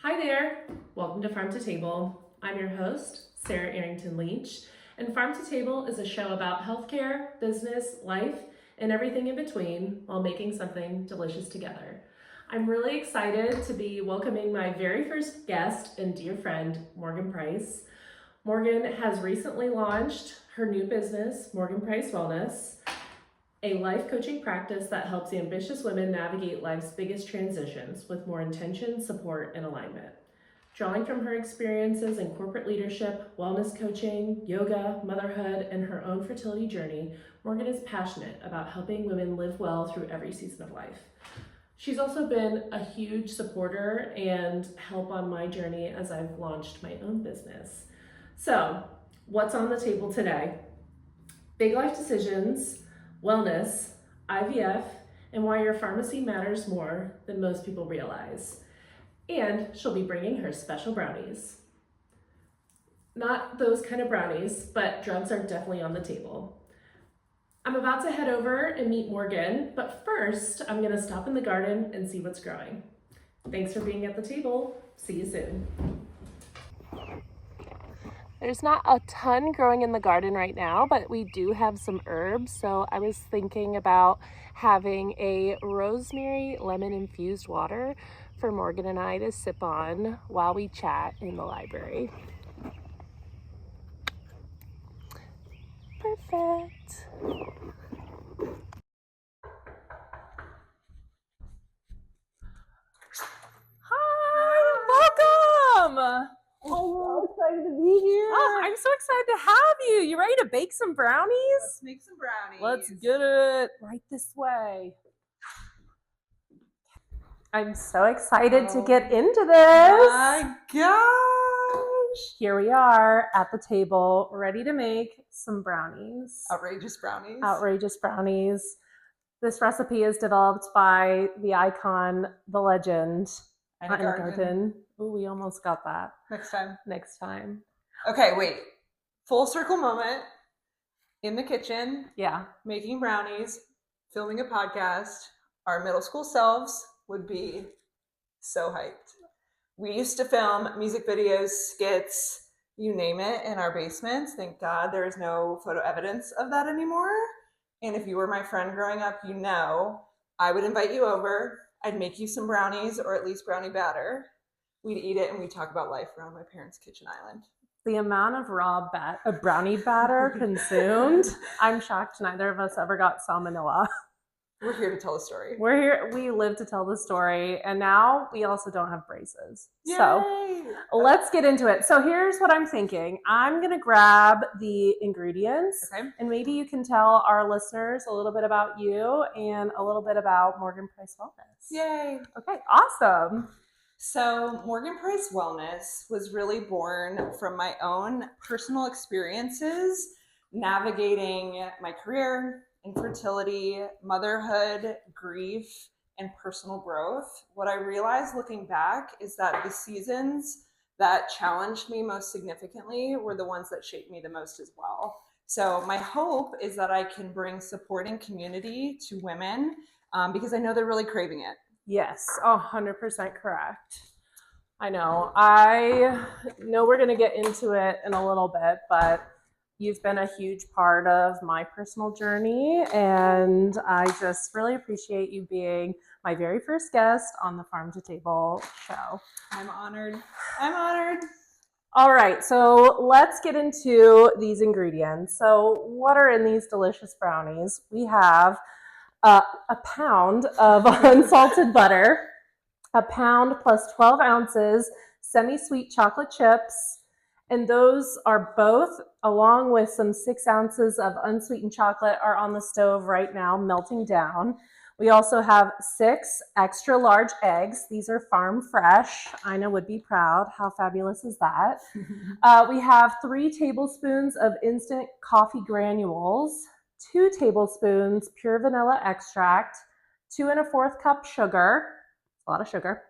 Hi there, welcome to Farm to Table. I'm your host, Sarah Arrington Leach, and Farm to Table is a show about healthcare, business, life, and everything in between while making something delicious together. I'm really excited to be welcoming my very first guest and dear friend, Morgan Price. Morgan has recently launched her new business, Morgan Price Wellness, a life coaching practice that helps ambitious women navigate life's biggest transitions with more intention, support, and alignment. Drawing from her experiences in corporate leadership, wellness coaching, yoga, motherhood, and her own fertility journey, Morgan is passionate about helping women live well through every season of life. She's also been a huge supporter and help on my journey as I've launched my own business. So, what's on the table today? Big life decisions, wellness, IVF, and why your pharmacy matters more than most people realize. And she'll be bringing her special brownies. Not those kind of brownies, but drugs are definitely on the table. I'm about to head over and meet Morgan, but first I'm gonna stop in the garden and see what's growing. Thanks for being at the table. See you soon. There's not a ton growing in the garden right now, but we do have some herbs. So I was thinking about having a rosemary lemon infused water for Morgan and I to sip on while we chat in the library. Perfect. Hi, welcome. Oh, I'm excited to be here. Oh, I'm so excited to have you. You ready to bake some brownies? Let's make some brownies. Let's get it right this way. I'm so excited to get into this. My gosh. Here we are at the table, ready to make some brownies. Outrageous brownies. Outrageous brownies. This recipe is developed by the icon, the legend, Ina Garten. Ooh, we almost got that. Next time. Okay, wait. Full circle moment. In the kitchen. Yeah. Making brownies. Filming a podcast. Our middle school selves would be so hyped. We used to film music videos, skits, you name it, in our basements. Thank God there is no photo evidence of that anymore. And if you were my friend growing up, you know I would invite you over. I'd make you some brownies, or at least brownie batter. We'd eat it and we'd talk about life around my parents' kitchen island. The amount of brownie batter consumed, I'm shocked neither of us ever got salmonella. We're here to tell the story. We're here, we live to tell the story, and now we also don't have braces. Yay! So let's get into it. So here's what I'm thinking. I'm gonna grab the ingredients, okay, and maybe you can tell our listeners a little bit about you and a little bit about Morgan Price Wellness. Yay! Okay, awesome. So Morgan Price Wellness was really born from my own personal experiences navigating my career, infertility, motherhood, grief, and personal growth. What I realized looking back is that the seasons that challenged me most significantly were the ones that shaped me the most as well. So my hope is that I can bring support and community to women because I know they're really craving it. Yes, 100% correct. I know we're going to get into it in a little bit, but you've been a huge part of my personal journey, and I just really appreciate you being my very first guest on the Farm to Table show. I'm honored. I'm honored. All right, so let's get into these ingredients. So what are in these delicious brownies? We have a pound of unsalted butter, a pound plus 12 ounces semi-sweet chocolate chips, and those are both, along with some 6 ounces of unsweetened chocolate, are on the stove right now, melting down. We also have 6 extra large eggs. These are Pharm fresh. Ina would be proud. How fabulous is that? We have 3 tablespoons of instant coffee granules, 2 tablespoons pure vanilla extract, 2 1/4 cup sugar, a lot of sugar,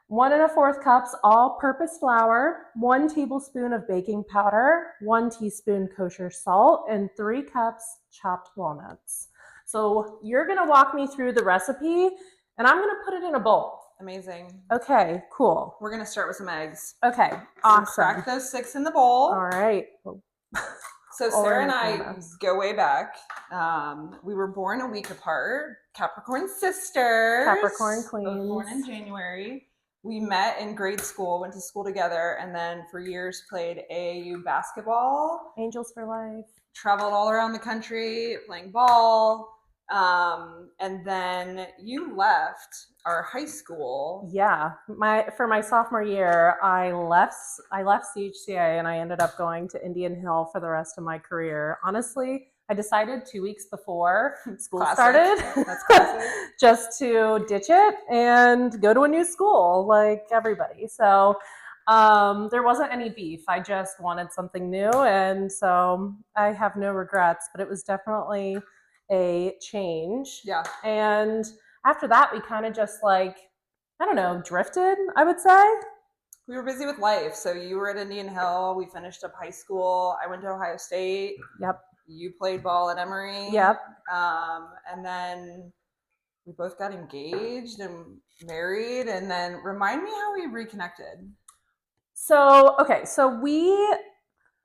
1 1/4 cups all-purpose flour, 1 tablespoon of baking powder, 1 teaspoon kosher salt, and 3 cups chopped walnuts. So you're gonna walk me through the recipe, and I'm gonna put it in a bowl. Amazing. Okay, cool. We're going to start with some eggs. Okay, So awesome. crack those 6 in the bowl. All right. So All Sarah in and the I comments. go way back. We were born a week apart. Capricorn sisters. Capricorn Both born in queens. January. We met in grade school, went to school together, and then for years played AAU basketball. Angels for life. Traveled all around the country playing ball. And then you left our high school. Yeah, for my sophomore year, I left CHCA and I ended up going to Indian Hill for the rest of my career. Honestly, I decided 2 weeks before school started. That's classic. Just to ditch it and go to a new school like everybody. So there wasn't any beef. I just wanted something new, and so I have no regrets, but it was definitely a change. Yeah. And after that, we kind of just like, I don't know, drifted, I would say. We were busy with life. So you were at Indian Hill. We finished up high school. I went to Ohio State. Yep. You played ball at Emory. Yep. And then we both got engaged and married. And then remind me how we reconnected. So, okay. So we...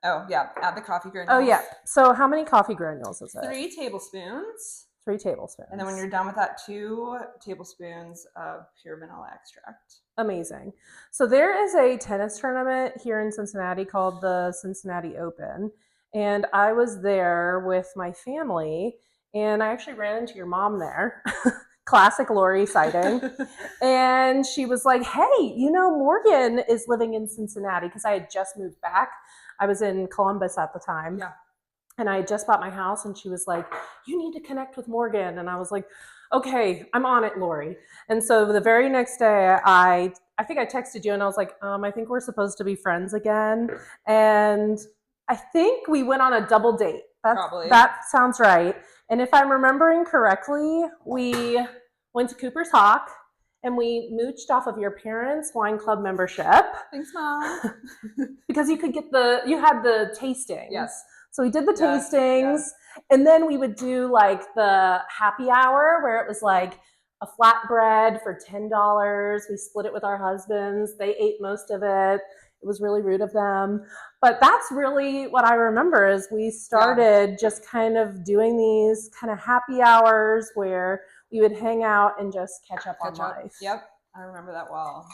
Oh, yeah. Add the coffee granules. Oh, yeah. So how many coffee granules is it? 3 tablespoons. 3 tablespoons. And then when you're done with that, 2 tablespoons of pure vanilla extract. Amazing. So there is a tennis tournament here in Cincinnati called the Cincinnati Open. And I was there with my family, and I actually ran into your mom there. Classic Lori sighting. And she was like, hey, Morgan is living in Cincinnati, because I had just moved back. I was in Columbus at the time. Yeah. And I had just bought my house, and she was like, you need to connect with Morgan. And I was like, okay, I'm on it, Lori. And so the very next day, I think I texted you, and I was like, I think we're supposed to be friends again. And I think we went on a double date. Probably. That sounds right. And if I'm remembering correctly, we went to Cooper's Hawk, and we mooched off of your parents' wine club membership. Thanks, Mom. Because you had the tastings. Yes. So we did the tastings, and then we would do like the happy hour where it was like a flatbread for $10. We split it with our husbands. They ate most of it. It was really rude of them. But that's really what I remember is we started just kind of doing these kind of happy hours where we would hang out and just catch up on life. Yep, I remember that well.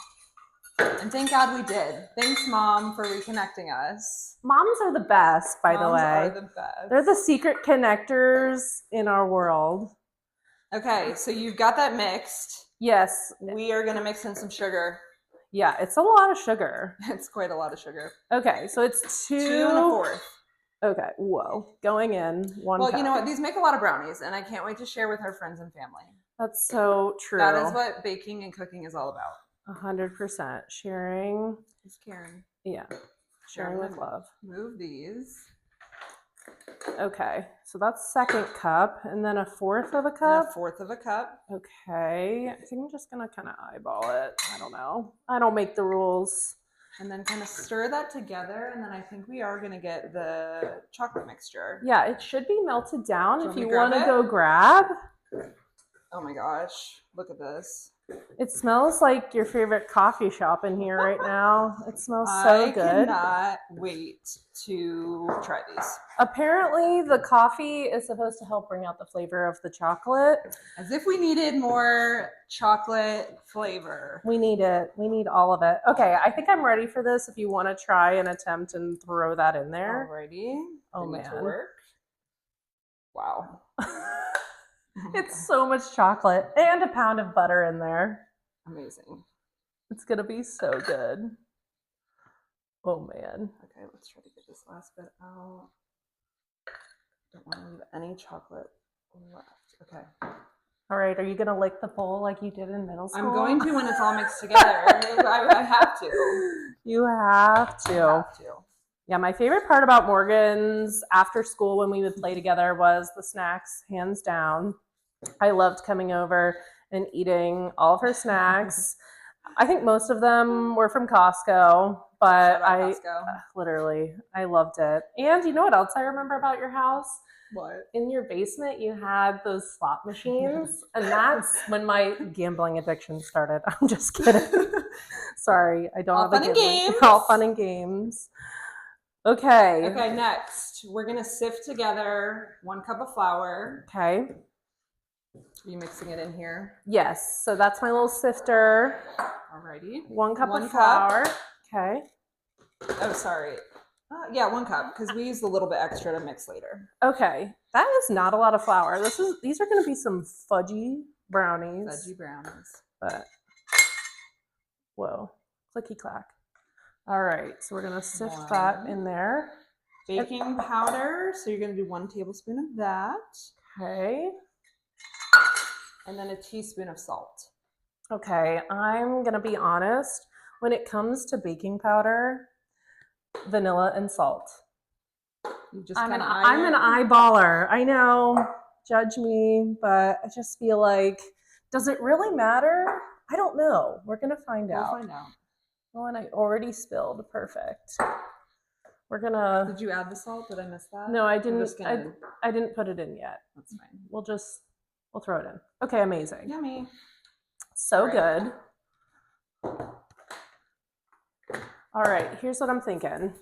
And thank God we did. Thanks, Mom, for reconnecting us. Moms are the best, by the way. Moms are the best. They're the secret connectors in our world. Okay, so you've got that mixed. Yes. We are going to mix in some sugar. Yeah, it's a lot of sugar. It's quite a lot of sugar. Okay, so it's 2 1/4. Okay, whoa. Going in 1 Well, cup. you know what? These make a lot of brownies, and I can't wait to share with our friends and family. That's so true. That is what baking and cooking is all about. 100%. Sharing. Is caring. Yeah. Sharing with love. Move these. Okay, so that's 2nd cup, and then 1/4 of a cup. And 1/4 of a cup. Okay, I think I'm just gonna kind of eyeball it. I don't know. I don't make the rules. And then kind of stir that together, and then I think we are gonna get the chocolate mixture. Yeah, it should be melted down if you want to go grab. Oh my gosh, look at this. It smells like your favorite coffee shop in here right now. It smells so good. I cannot wait to try these. Apparently, the coffee is supposed to help bring out the flavor of the chocolate. As if we needed more chocolate flavor. We need it. We need all of it. Okay, I think I'm ready for this if you want to try and attempt and throw that in there. Alrighty. Oh, Ready to man. work. Wow. It's so much chocolate and a pound of butter in there. Amazing. It's going to be so good. Oh, man. Okay, let's try to get this last bit out. Don't want to leave any chocolate left. Okay. All right, are you going to lick the bowl like you did in middle school? I'm going to when it's all mixed together. I have to. You have to. I have to. Yeah, my favorite part about Morgan's after school when we would play together was the snacks, hands down. I loved coming over and eating all of her snacks. I think most of them were from Costco, but Costco. literally, I loved it. And you know what else I remember about your house? What? In your basement, you had those slot machines, and that's when my gambling addiction started. I'm just kidding. Sorry, I don't All have a fun and gambling. games. All fun and games. Okay. Okay, next, we're going to sift together 1 cup of flour. Okay. Are you mixing it in here? Yes, so that's my little sifter. Alrighty. 1 cup 1 of cup. flour. Okay. Oh, sorry. Yeah, 1 cup, because we used a little bit extra to mix later. Okay. That is not a lot of flour. These are going to be some fudgy brownies. Fudgy brownies. But, whoa. Clicky clack. All right, so we're going to sift that in there. Baking powder, so you're going to do 1 tablespoon of that. Okay. And then a teaspoon of salt. Okay, I'm going to be honest. When it comes to baking powder, vanilla and salt. You just I'm an eyeballer. I know, judge me, but I just feel like, does it really matter? I don't know. We're going to find out. We'll find out. Oh, and I already spilled. Perfect. We're going to... Did you add the salt? Did I miss that? No, I didn't. Gonna... I didn't put it in yet. That's fine. We'll throw it in. Okay, amazing. Yummy. So good. All right, here's what I'm thinking.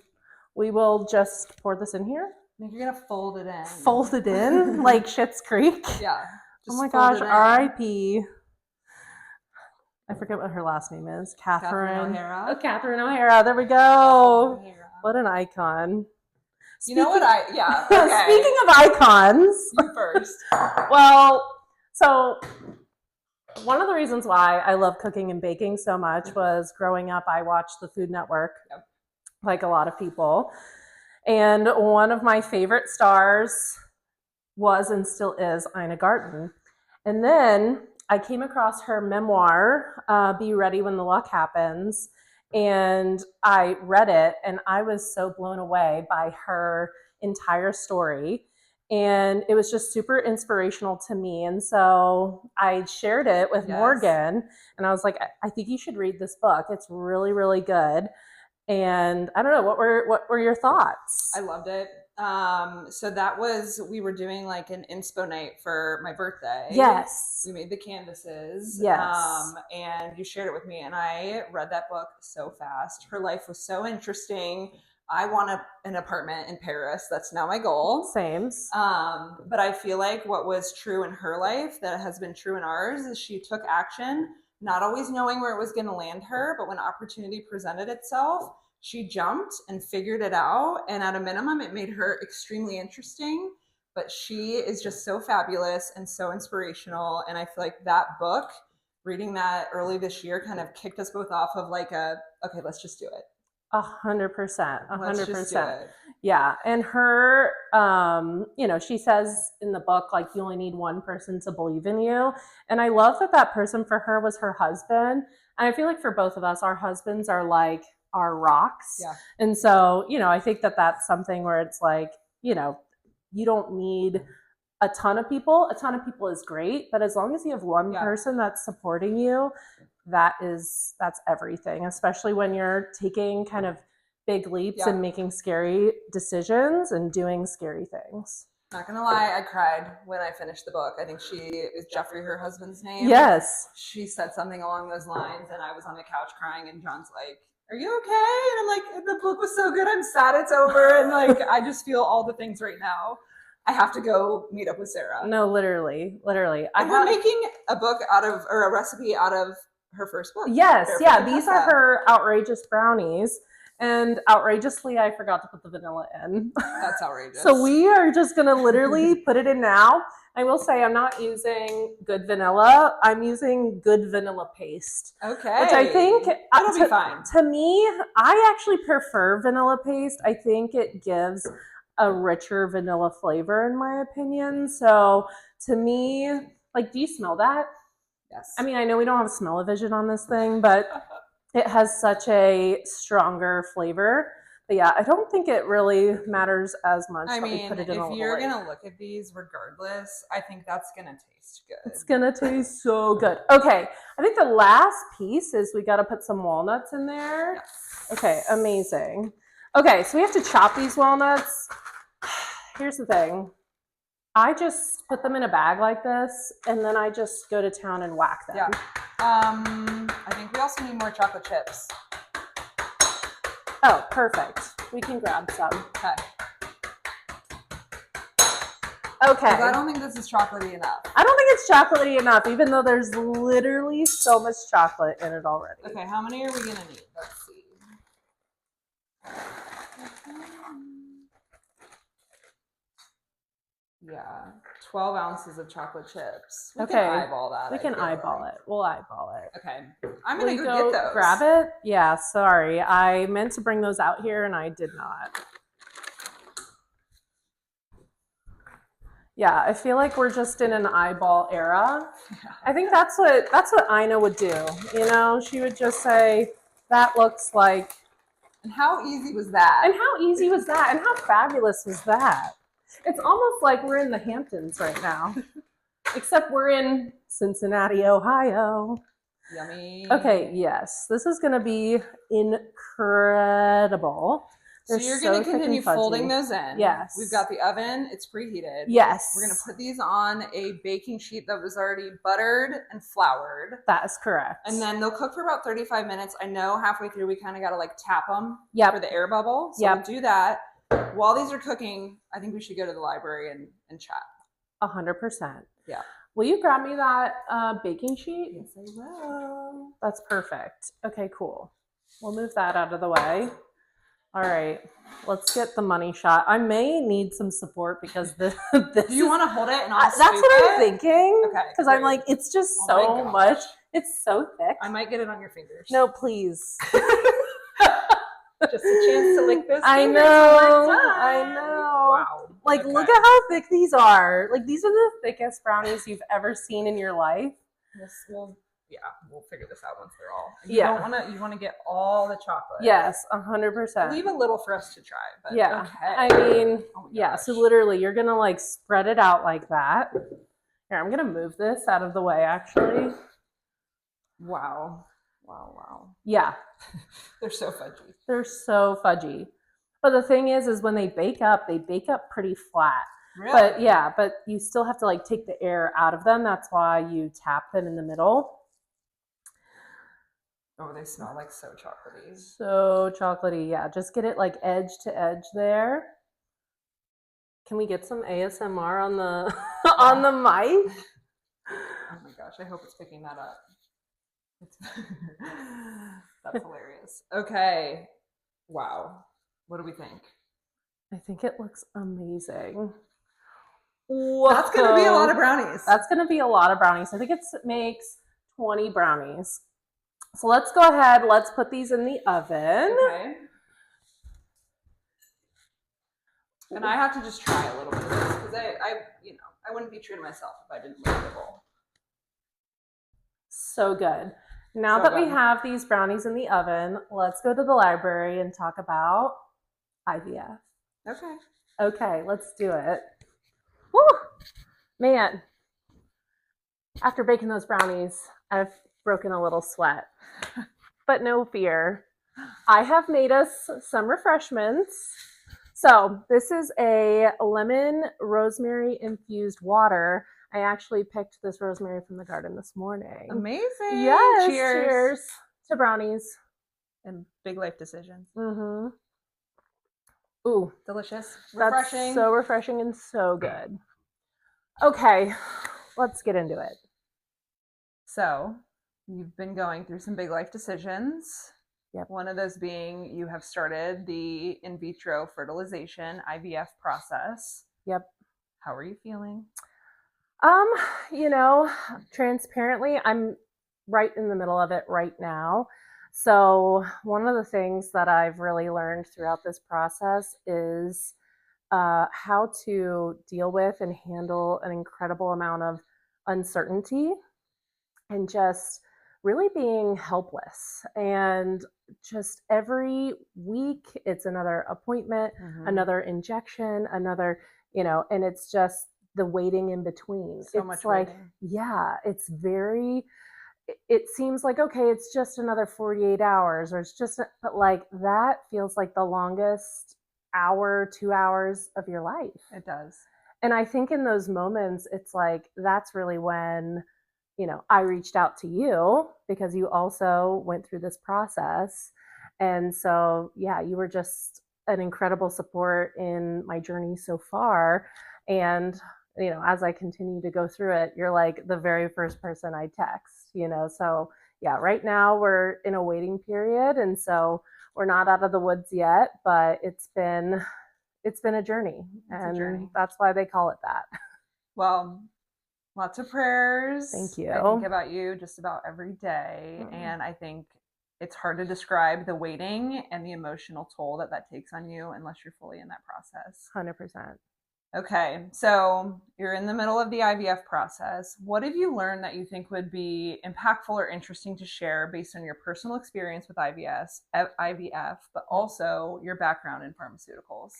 We will just pour this in here. I think you're gonna fold it in. Fold it in like Schitt's Creek. Yeah. Oh my gosh, R.I.P. I forget what her last name is. Catherine O'Hara. Oh, Catherine O'Hara. There we go. What an icon. You know what okay. Speaking of icons. You first. Well, so one of the reasons why I love cooking and baking so much was growing up, I watched the Food Network, like a lot of people. And one of my favorite stars was and still is Ina Garten. And then I came across her memoir, Be Ready When the Luck Happens. And I read it and I was so blown away by her entire story. And it was just super inspirational to me. And so I shared it with Morgan and I was like, I think you should read this book. It's really, really good. And I don't know, what were your thoughts? I loved it. So that was, we were doing like an inspo night for my birthday. Yes. We made the canvases. Yes. And you shared it with me and I read that book so fast. Her life was so interesting. I want an apartment in Paris. That's now my goal. Same. But I feel like what was true in her life that has been true in ours is she took action, not always knowing where it was going to land her, but when opportunity presented itself, she jumped and figured it out. And at a minimum, it made her extremely interesting. But she is just so fabulous and so inspirational. And I feel like that book, reading that early this year, kind of kicked us both off of like okay, let's just do it. 100%. 100%. Yeah. And her, she says in the book, like, you only need one person to believe in you. And I love that person for her was her husband. And I feel like for both of us, our husbands are like our rocks. Yeah. And so, I think that's something where it's like, you don't need a ton of people. A ton of people is great, but as long as you have one person that's supporting you, that's everything, especially when you're taking kind of big leaps and making scary decisions and doing scary things. Not gonna lie, I cried when I finished the book. I think is Jeffrey her husband's name? Yes. She said something along those lines and I was on the couch crying and John's like, are you okay? And I'm like, the book was so good, I'm sad it's over. And like, I just feel all the things right now. I have to go meet up with Sarah. No, literally. We're making a book or a recipe out of her first book. Yes, these are her Outrageous Brownies. And outrageously, I forgot to put the vanilla in. That's outrageous. So we are just going to literally put it in now. I will say I'm not using good vanilla. I'm using good vanilla paste. Okay. Which I think it'll be fine. To me, I actually prefer vanilla paste. I think it gives a richer vanilla flavor in my opinion. So to me, like, do you smell that? Yes. I mean, I know we don't have smell-o-vision on this thing, but it has such a stronger flavor. But yeah, I don't think it really matters as much that we put it in a little if you're light. going to look at these regardless, I think that's going to taste good. It's going to taste so good. Okay, I think the last piece is we got to put some walnuts in there. Yes. Okay, amazing. Okay, so we have to chop these walnuts. Here's the thing. I just put them in a bag like this, and then I just go to town and whack them. Yeah. I think we also need more chocolate chips. Oh, perfect. We can grab some. Okay. Okay. I don't think this is chocolatey enough. I don't think it's chocolatey enough, even though there's literally so much chocolate in it already. Okay, how many are we gonna need? Let's see. Yeah, 12 ounces of chocolate chips. We can eyeball that. We can eyeball it. We'll eyeball it. Okay. I'm going to go get those. Grab it? Yeah, sorry. I meant to bring those out here and I did not. Yeah, I feel like we're just in an eyeball era. I think that's what Ina would do. You know, she would just say, that looks like. And how easy was that? And how easy was that? And how fabulous was that? It's almost like we're in the Hamptons right now, except we're in Cincinnati, Ohio. Yummy. Okay, yes, this is going to be incredible. So you're going to continue folding those in. Yes. We've got the oven. It's preheated. Yes. We're going to put these on a baking sheet that was already buttered and floured. That is correct. And then they'll cook for about 35 minutes. I know halfway through we kind of got to like tap them for the air bubble. So we'll do that. While these are cooking, I think we should go to the library and chat. 100%. Yeah. Will you grab me that baking sheet? Yes, I will. That's perfect. Okay, cool. We'll move that out of the way. All right, let's get the money shot. I may need some support because this. Do you want to hold it and I'll That's what I'm thinking. Okay. Because I'm like, it's just so much. It's so thick. I might get it on your fingers. No, please. Just a chance to lick those fingers. I know. Wow. Like, look at how thick these are. Like, these are the thickest brownies you've ever seen in your life. We'll figure this out once they're all. You want to get all the chocolate. Yes, 100%. Leave a little for us to try. But yeah. Okay. I mean, so literally you're going to like spread it out like that. Here, I'm going to move this out of the way actually. Wow. Yeah. They're so fudgy. They're so fudgy. But the thing is when they bake up pretty flat. Really? But you still have to like take the air out of them. That's why you tap them in the middle. Oh, they smell like so chocolatey. So chocolatey, yeah. Just get it like edge to edge there. Can we get some ASMR on the on the mic? Oh my gosh, I hope it's picking that up. That's hilarious. Okay. Wow. What do we think? I think it looks amazing. That's going to be a lot of brownies. That's going to be a lot of brownies. I think it makes 20 brownies. So let's go ahead. Let's put these in the oven. Okay. And I have to just try a little bit of this because I wouldn't be true to myself if I didn't look the bowl. So good. Now that we have these brownies in the oven, let's go to the library and talk about IVF. Okay. Okay, let's do it. Woo! Man, after baking those brownies, I've broken a little sweat. But no fear. I have made us some refreshments. So this is a lemon rosemary infused water. I actually picked this rosemary from the garden this morning. Amazing. Yes. Cheers to brownies. And big life decisions. Mm-hmm. Ooh. Delicious. Refreshing. That's so refreshing and so good. Okay, let's get into it. So you've been going through some big life decisions. Yep. One of those being you have started the in vitro fertilization IVF process. Yep. How are you feeling? Transparently, I'm right in the middle of it right now. So one of the things that I've really learned throughout this process is how to deal with and handle an incredible amount of uncertainty and just really being helpless. And just every week, it's another appointment, another injection, another, and it's just the waiting in between. So it's much like, waiting. Yeah, it's very, it seems like, okay, it's just another 48 hours or it's just, but like that feels like the longest hour, 2 hours of your life. It does. And I think in those moments, it's like, that's really when, I reached out to you because you also went through this process. And so, yeah, you were just an incredible support in my journey so far. And, as I continue to go through it, you're like the very first person I text, So, yeah, right now we're in a waiting period. And so we're not out of the woods yet, but it's been a journey. And that's why they call it that. Well, lots of prayers. Thank you. I think about you just about every day. And I think it's hard to describe the waiting and the emotional toll that takes on you unless you're fully in that process. 100%. Okay, so you're in the middle of the IVF process. What have you learned that you think would be impactful or interesting to share based on your personal experience with IVF, but also your background in pharmaceuticals?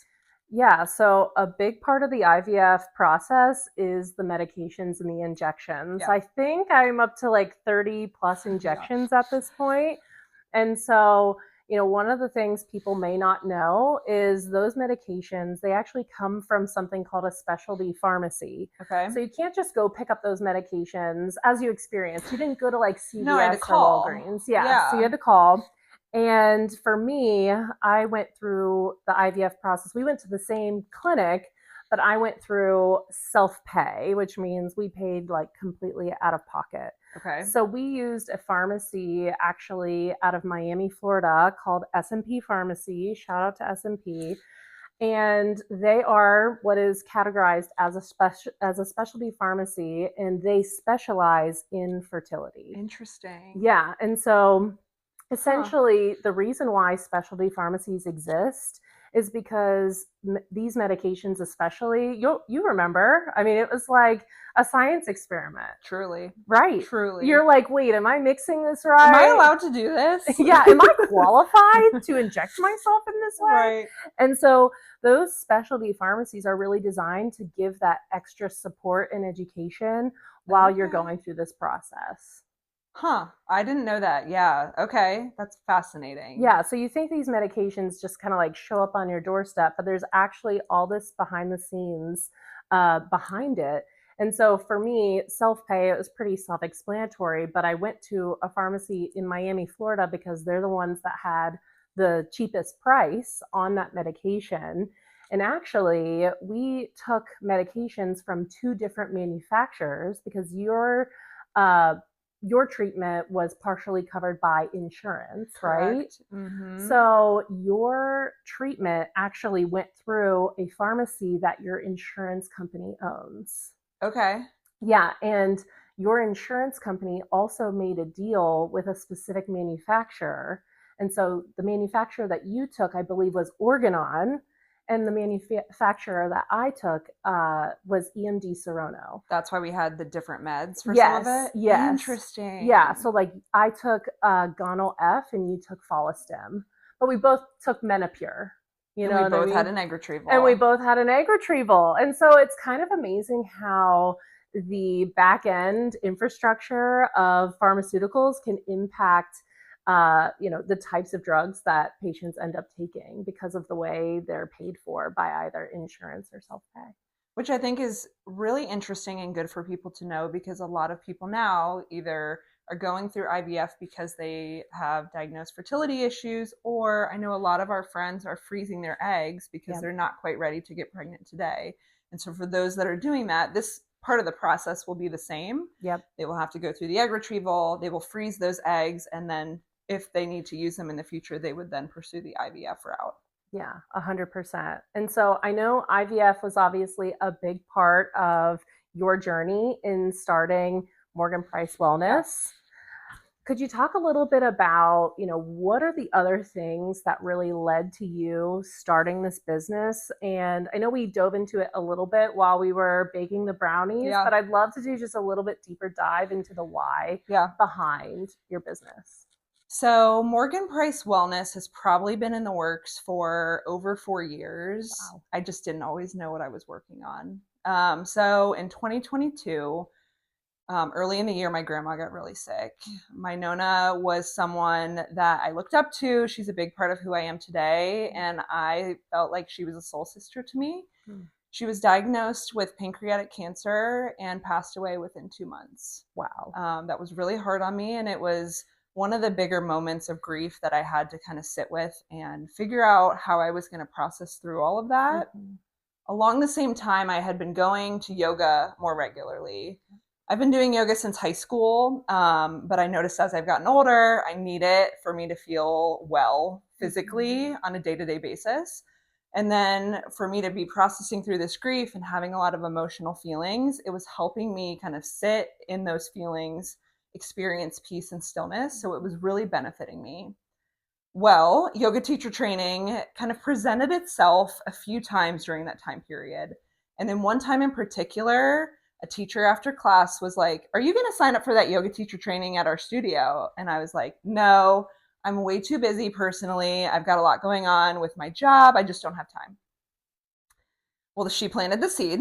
Yeah, so a big part of the IVF process is the medications and the injections. Yeah. I think I'm up to like 30 plus injections at this point. And so, one of the things people may not know is those medications, they actually come from something called a specialty pharmacy. Okay. So you can't just go pick up those medications as you experienced. You didn't go to like CVS No, I had to or call. Walgreens. Yeah, so you had to call. And for me, I went through the IVF process. We went to the same clinic, but I went through self-pay, which means we paid like completely out of pocket. Okay. So we used a pharmacy actually out of Miami, Florida called S&P Pharmacy. Shout out to S&P. And they are what is categorized as a specialty pharmacy, and they specialize in fertility. Interesting. Yeah, and so essentially the reason why specialty pharmacies exist is because these medications, especially, you remember, I mean, it was like a science experiment. Truly. Right. Truly. You're like, wait, am I mixing this right? Am I allowed to do this? Yeah. Am I qualified to inject myself in this way? Right. And so those specialty pharmacies are really designed to give that extra support and education while you're going through this process. Huh. I didn't know that. Yeah. Okay. That's fascinating. Yeah. So you think these medications just kind of like show up on your doorstep, but there's actually all this behind the scenes behind it. And so for me, self-pay, it was pretty self-explanatory, but I went to a pharmacy in Miami, Florida, because they're the ones that had the cheapest price on that medication. And actually, we took medications from two different manufacturers because your treatment was partially covered by insurance, right? Mm-hmm. So your treatment actually went through a pharmacy that your insurance company owns. Okay. Yeah, and your insurance company also made a deal with a specific manufacturer. And so the manufacturer that you took, I believe, was Organon, and the manufacturer that I took was EMD Serono. That's why we had the different meds for some of it? Yes. Interesting. Yeah, so like I took Gonal F and you took Follistim, but we both took Menopur. And we both had an egg retrieval. And we both had an egg retrieval. And so it's kind of amazing how the back end infrastructure of pharmaceuticals can impact the types of drugs that patients end up taking because of the way they're paid for by either insurance or self-pay. Which I think is really interesting and good for people to know, because a lot of people now either are going through IVF because they have diagnosed fertility issues, or I know a lot of our friends are freezing their eggs because they're not quite ready to get pregnant today. And so for those that are doing that, this part of the process will be the same. Yep. They will have to go through the egg retrieval, they will freeze those eggs, and then if they need to use them in the future, they would then pursue the IVF route. Yeah, 100%. And so I know IVF was obviously a big part of your journey in starting Morgan Price Wellness. Yes. Could you talk a little bit about, what are the other things that really led to you starting this business? And I know we dove into it a little bit while we were baking the brownies, but I'd love to do just a little bit deeper dive into the why behind your business. So Morgan Price Wellness has probably been in the works for over 4 years. Wow. I just didn't always know what I was working on. So in 2022, early in the year, my grandma got really sick. My Nona was someone that I looked up to. She's a big part of who I am today. And I felt like she was a soul sister to me. She was diagnosed with pancreatic cancer and passed away within 2 months. Wow. That was really hard on me, and it was one of the bigger moments of grief that I had to kind of sit with and figure out how I was going to process through all of that. Mm-hmm. Along the same time, I had been going to yoga more regularly. I've been doing yoga since high school, but I noticed as I've gotten older, I need it for me to feel well physically on a day-to-day basis. And then for me to be processing through this grief and having a lot of emotional feelings, it was helping me kind of sit in those feelings, experience peace and stillness. So it was really benefiting me. Well, yoga teacher training kind of presented itself a few times during that time period. And then one time in particular, a teacher after class was like, "Are you going to sign up for that yoga teacher training at our studio?" And I was like, "No, I'm way too busy personally. I've got a lot going on with my job. I just don't have time." Well, she planted the seed,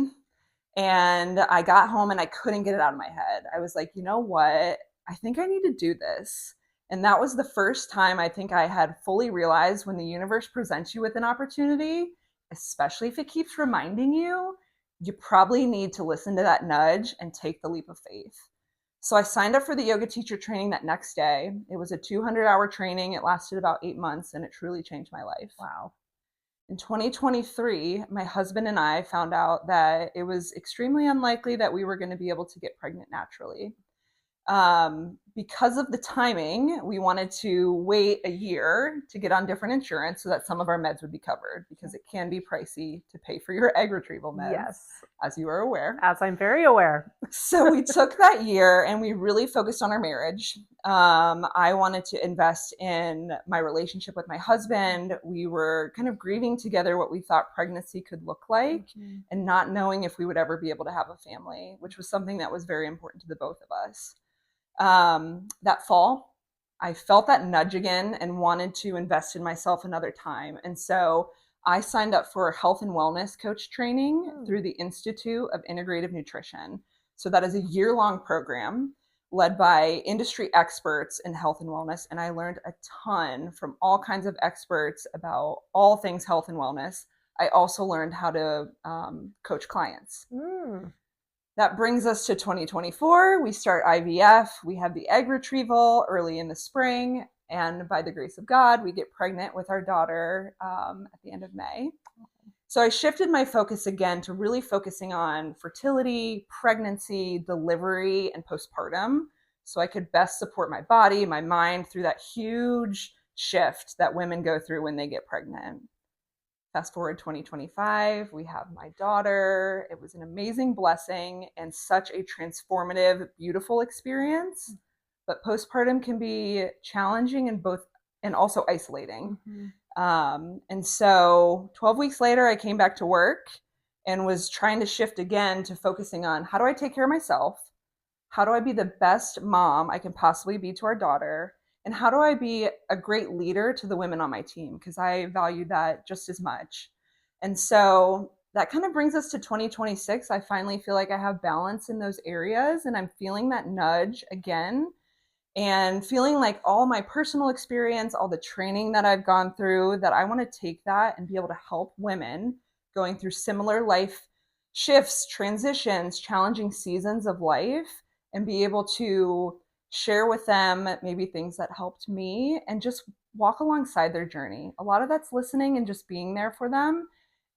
and I got home and I couldn't get it out of my head. I was like, you know what? I think I need to do this. And that was the first time I think I had fully realized when the universe presents you with an opportunity, especially if it keeps reminding you, you probably need to listen to that nudge and take the leap of faith. So I signed up for the yoga teacher training that next day. It was a 200-hour training. It lasted about 8 months, and it truly changed my life. Wow. In 2023, my husband and I found out that it was extremely unlikely that we were going to be able to get pregnant naturally. Because of the timing, we wanted to wait a year to get on different insurance so that some of our meds would be covered, because it can be pricey to pay for your egg retrieval meds, Yes. as you are aware. As I'm very aware. So we took that year and we really focused on our marriage. I wanted to invest in my relationship with my husband. We were kind of grieving together what we thought pregnancy could look like, and not knowing if we would ever be able to have a family, which was something that was very important to the both of us. That fall, I felt that nudge again and wanted to invest in myself another time. And so I signed up for health and wellness coach training through the Institute of Integrative Nutrition. So that is a year-long program led by industry experts in health and wellness. And I learned a ton from all kinds of experts about all things health and wellness. I also learned how to coach clients. That brings us to 2024. We start IVF. We have the egg retrieval early in the spring. And by the grace of God, we get pregnant with our daughter at the end of May. So I shifted my focus again to really focusing on fertility, pregnancy, delivery, and postpartum, so I could best support my body, my mind through that huge shift that women go through when they get pregnant. Fast forward 2025, we have my daughter. It was an amazing blessing and such a transformative, beautiful experience. But postpartum can be challenging and also isolating. And so 12 weeks later, I came back to work and was trying to shift again to focusing on, how do I take care of myself? How do I be the best mom I can possibly be to our daughter? And how do I be a great leader to the women on my team? Because I value that just as much. And so that kind of brings us to 2026. I finally feel like I have balance in those areas, and I'm feeling that nudge again, and feeling like all my personal experience, all the training that I've gone through, that I want to take that and be able to help women going through similar life shifts, transitions, challenging seasons of life, and be able to share with them maybe things that helped me and just walk alongside their journey. A lot of that's listening and just being there for them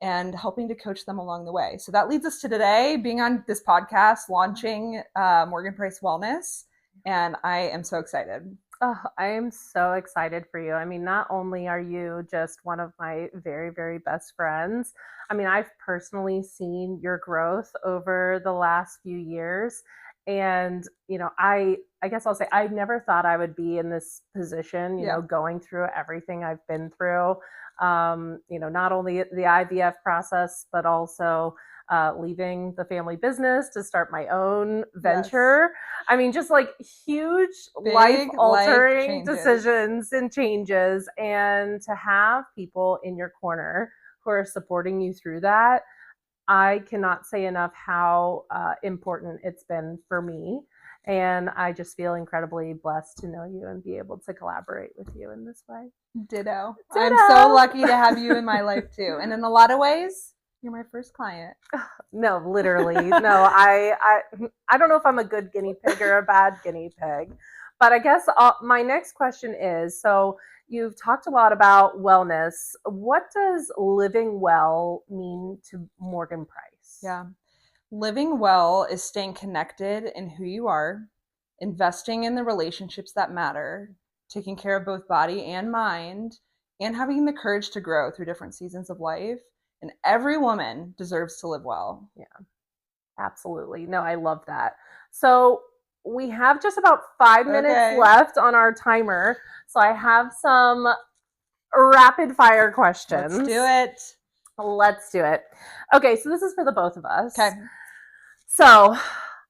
and helping to coach them along the way. So that leads us to today, being on this podcast, launching Morgan Price Wellness. And I am so excited. Oh, I am so excited for you. I mean, not only are you just one of my very, very best friends, I mean, I've personally seen your growth over the last few years. And, you know, I guess I'll say I never thought I would be in this position, you know, going through everything I've been through, you know, not only the IVF process, but also leaving the family business to start my own venture. Yes. I mean, just like huge life-altering decisions and changes, and to have people in your corner who are supporting you through that. I cannot say enough how important it's been for me. And I just feel incredibly blessed to know you and be able to collaborate with you in this way. Ditto. I'm so lucky to have you in my life too. And in a lot of ways, You're my first client. No, literally. No, I don't know if I'm a good guinea pig or a bad guinea pig. But I guess my next question is, so you've talked a lot about wellness. What does living well mean to Morgan Price? Yeah. Living well is staying connected in who you are, investing in the relationships that matter, taking care of both body and mind, and having the courage to grow through different seasons of life. And every woman deserves to live well. Yeah, absolutely. No, I love that. So we have just about 5 minutes left on our timer. So I have some rapid fire questions. Let's do it. Let's do it. Okay, so this is for the both of us. Okay. So,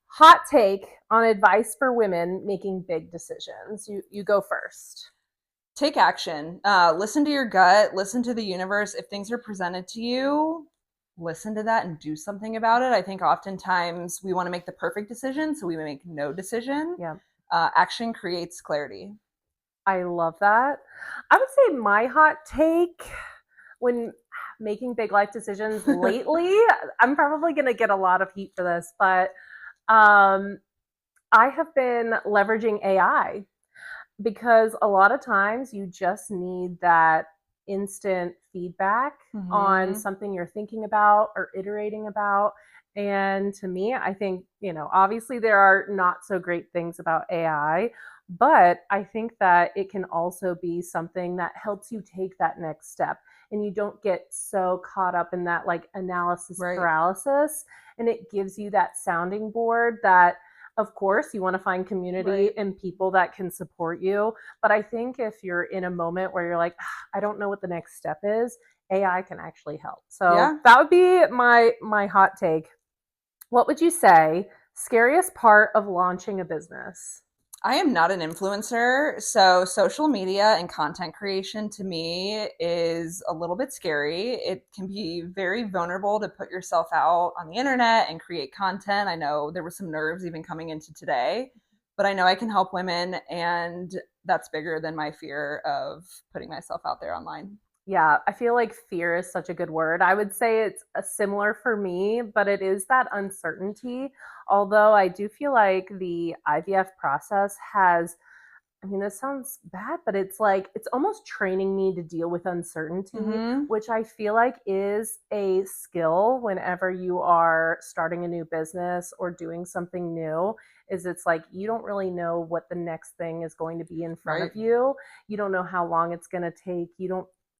hot take on advice for women making big decisions. You go first. Take action. Listen to your gut. Listen to the universe. If things are presented to you, listen to that and do something about it. I think oftentimes we want to make the perfect decision, so we make no decision. Yeah. Action creates clarity. I love that. I would say my hot take when making big life decisions lately, I'm probably going to get a lot of heat for this, but I have been leveraging AI because a lot of times you just need that instant feedback on something you're thinking about or iterating about. And to me, I think, obviously there are not so great things about AI, but I think that it can also be something that helps you take that next step and you don't get so caught up in that like analysis paralysis, and it gives you that sounding board that, of course, you want to find community and people that can support you. But I think if you're in a moment where you're like, I don't know what the next step is, AI can actually help. So that would be my hot take. What would you say, scariest part of launching a business? I am not an influencer, so social media and content creation to me is a little bit scary. It can be very vulnerable to put yourself out on the internet and create content. I know there were some nerves even coming into today, but I know I can help women, and that's bigger than my fear of putting myself out there online. Yeah, I feel like fear is such a good word. I would say it's similar for me, but it is that uncertainty. Although I do feel like the IVF process has, I mean, this sounds bad, but it's almost training me to deal with uncertainty, which I feel like is a skill whenever you are starting a new business or doing something new. It's like you don't really know what the next thing is going to be in front of you. You don't know how long it's going to take.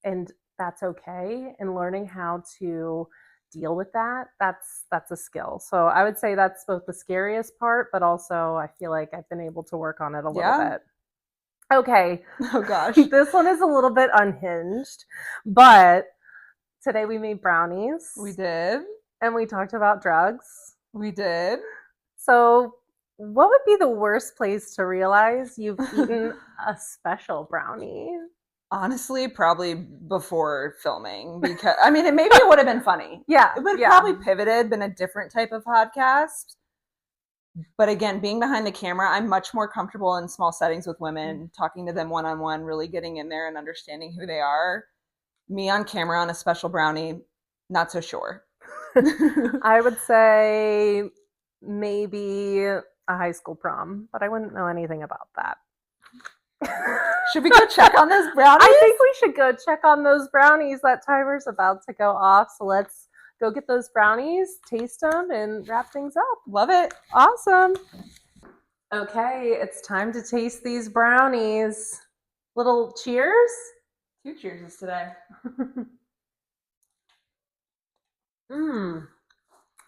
And that's okay. And learning how to deal with that's a skill. So I would say that's both the scariest part, but also I feel like I've been able to work on it a little bit. Okay. Oh gosh. This one is a little bit unhinged, but today we made brownies. We did. And we talked about drugs. We did. So what would be the worst place to realize you've eaten a special brownie? Honestly, probably before filming, because maybe it would have been funny. Yeah. It would have probably pivoted, been a different type of podcast. But again, being behind the camera, I'm much more comfortable in small settings with women, talking to them one-on-one, really getting in there and understanding who they are. Me on camera on a special brownie, not so sure. I would say maybe a high school prom, but I wouldn't know anything about that. Should we go check on those brownies? I think we should go check on those brownies. That timer's about to go off, so let's go get those brownies, taste them, and wrap things up. Love it. Awesome. Okay, it's time to taste these brownies. Little cheers? 2 cheers today.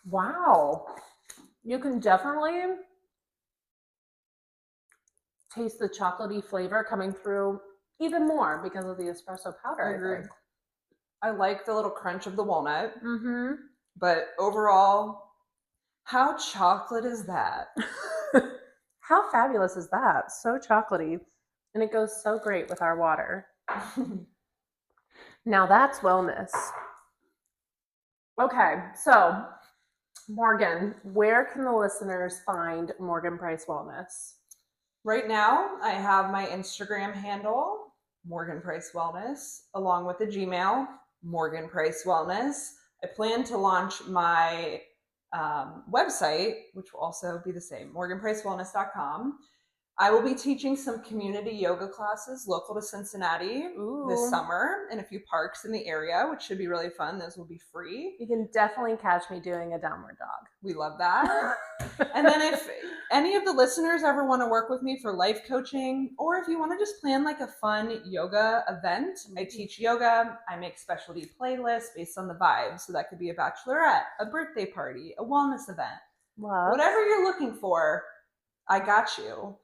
Wow. You can definitely taste the chocolatey flavor coming through even more because of the espresso powder. I agree. I like the little crunch of the walnut. But overall, how chocolate is that? How fabulous is that? So chocolatey. And it goes so great with our water. Now that's wellness. Okay, so Morgan, where can the listeners find Morgan Price Wellness? Right now, I have my Instagram handle, Morgan Price Wellness, along with the Gmail, Morgan Price Wellness. I plan to launch my website, which will also be the same, morganpricewellness.com. I will be teaching some community yoga classes local to Cincinnati this summer in a few parks in the area, which should be really fun. Those will be free. You can definitely catch me doing a downward dog. We love that. And then if any of the listeners ever want to work with me for life coaching, or if you want to just plan like a fun yoga event, I teach yoga. I make specialty playlists based on the vibe. So that could be a bachelorette, a birthday party, a wellness event. Whatever you're looking for, I got you.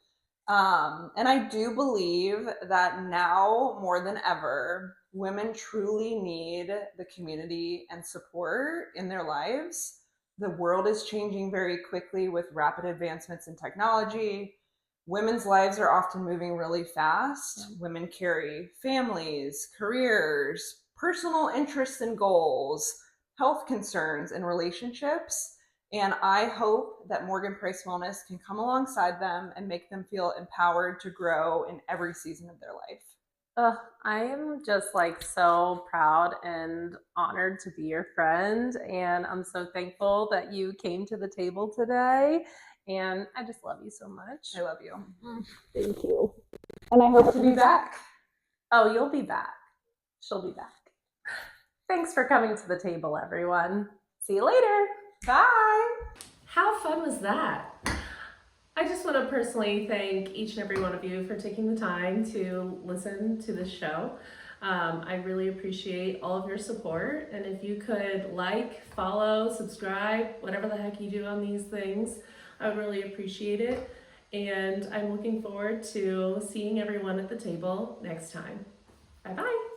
And I do believe that now more than ever, women truly need the community and support in their lives. The world is changing very quickly with rapid advancements in technology. Women's lives are often moving really fast. Women carry families, careers, personal interests and goals, health concerns, and relationships. And I hope that Morgan Price Wellness can come alongside them and make them feel empowered to grow in every season of their life. I am just like so proud and honored to be your friend. And I'm so thankful that you came to the table today. And I just love you so much. I love you. Thank you. And I hope to be back. Oh, you'll be back. She'll be back. Thanks for coming to the table, everyone. See you later. Bye. How fun was that? I just want to personally thank each and every one of you for taking the time to listen to this show. I really appreciate all of your support. And if you could like, follow, subscribe, whatever the heck you do on these things, I would really appreciate it. And I'm looking forward to seeing everyone at the table next time. Bye-bye.